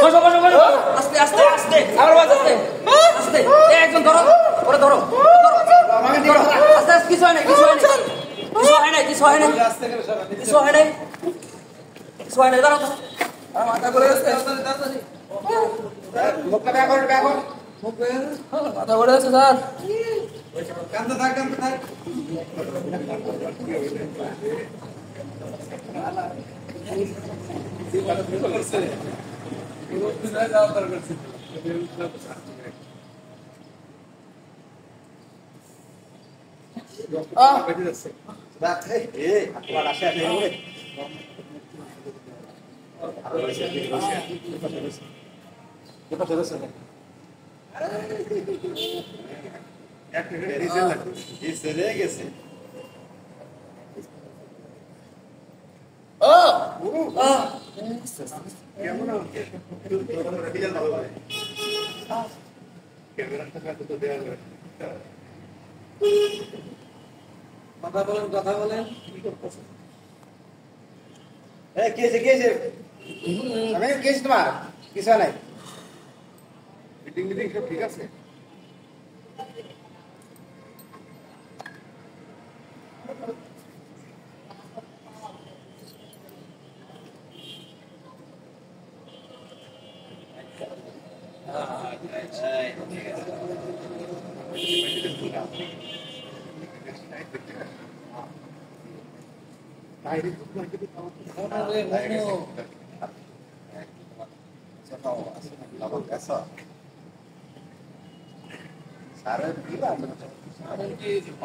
বসো বসো বসো, আস্তে আস্তে আস্তে, আমার বাস আস্তে আস্তে, একজন ধরো, ওরে ধরো, আস্তে আস্তে, কিছু হয় না, কিছু হয় না, কিছু হয় না, কিছু হয় না, কিছু হয় না, কিছু হয় না, দাঁড়াও, মাথা করে আসতে, মাথা করে আছে স্যার, কান্দতে থাক, কান্দতে থাক, কথা বলেন, কথা বলেন, কি করতেছেন? আমি কেছি তোমার কিছু নাই, মিটিং মিটিং সব ঠিক আছে?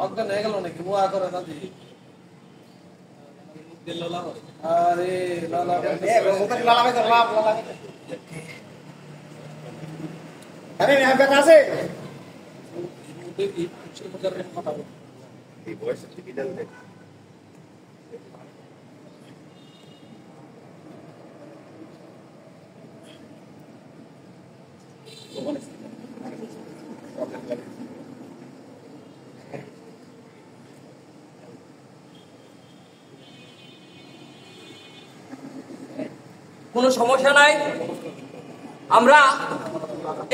অজ্ঞান হয়ে গেল নাকি? মুয়া করে দাদি, আরে লালা আছে কথা বল, এই বয়সে ঠিকই জানতে কোনো সমস্যা নাই। আমরা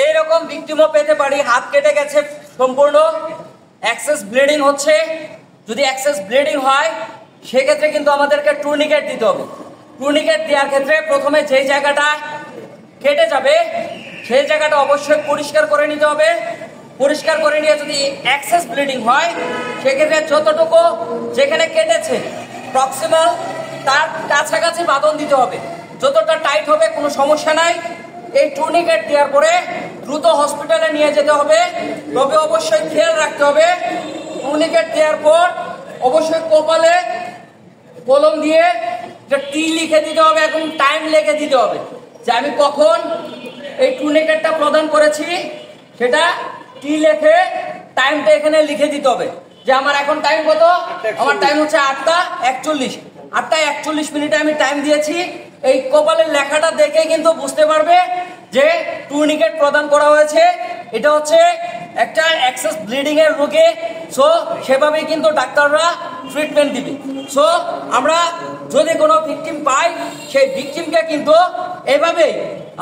এইরকম ভিকটিমও পেতে পারি, হাত কেটে গেছে সম্পূর্ণ, এক্সেস ব্লিডিং হচ্ছে। যদি এক্সেস ব্লিডিং হয় সেক্ষেত্রে কিন্তু আমাদেরকে টুর্নিকেট দিতে হবে। টুর্নিকেট দেওয়ার ক্ষেত্রে প্রথমে যেই জায়গাটা কেটে যাবে সেই জায়গাটা অবশ্যই পরিষ্কার করে নিতে হবে। পরিষ্কার করে নিয়ে যদি এক্সেস ব্লিডিং হয় সেক্ষেত্রে যতটুকু যেখানে কেটেছে প্রক্সিমাল তার কাছাকাছি বাঁধন দিতে হবে। যতটা টাইট হবে কোনো সমস্যা নাই। এই টুর্নিকেট দেওয়ার পরে দ্রুত হসপিটালে নিয়ে যেতে হবে। তবে অবশ্যই খেয়াল রাখতে হবে, টুর্নিকেট দেওয়ার পর অবশ্যই কপালে কলম দিয়ে একটা টি লিখে দিতে হবে এবং টাইম লিখে দিতে হবে যে আমি কখন এই টুর্নিকেটটা প্রদান করেছি, সেটা টি লিখে টাইমটা এখানে লিখে দিতে হবে যে আমার এখন টাইম কত, আমার টাইম হচ্ছে 8:41, 8:41 আমি টাইম দিয়েছি। এই কপালের লেখাটা দেখে কিন্তু বুঝতে পারবে যে টুর্নিকেট প্রদান করা হয়েছে। এটা হচ্ছে একটা এক্সেস ব্লিডিং এর রোগে, সো সেভাবেই কিন্তু ডাক্তাররা ট্রিটমেন্ট দিবে। সো আমরা যদি কোনো ভিকটিম পাই সেই ভিকটিমকে কিন্তু এভাবেই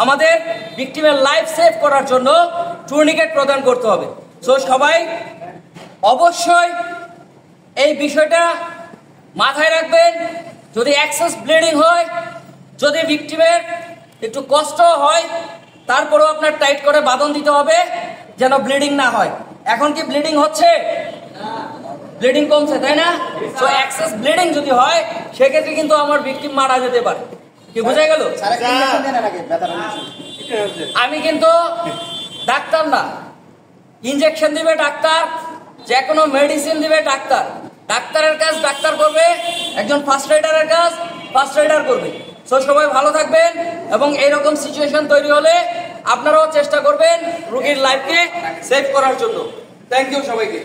আমাদের ভিকটিমের লাইফ সেভ করার জন্য টুর্নিকেট প্রদান করতে হবে। সো সবাই অবশ্যই এই বিষয়টা মাথায় রাখবেন। যদি এক্সেস ব্লিডিং হয়, যদি ভিকটিমের একটু কষ্ট হয়, তারপরেও আপনার টাইট করে বাঁধন দিতে হবে যেন ব্লিডিং না হয়। এখন কি ব্লিডিং হচ্ছে? ব্লিডিং কমছে, তাই না? তো এক্সেস ব্লিডিং যদি হয় সেক্ষেত্রে কিন্তু আমার ভিকটিম মারা যেতে পারে। কি বোঝা গেল? আমি কিন্তু ডাক্তার না, ইনজেকশন দিবে ডাক্তার, যে কোনো মেডিসিন দিবে ডাক্তার। ডাক্তারের কাজ ডাক্তার করবে, একজন ফার্স্ট এইডারের কাজ ফার্স্ট এইডার করবে। সো সবাই ভালো থাকবেন এবং এইরকম সিচুয়েশন তৈরি হলে আপনারাও চেষ্টা করবেন রোগীর লাইফকে সেভ করার জন্য। থ্যাংক ইউ সবাইকে।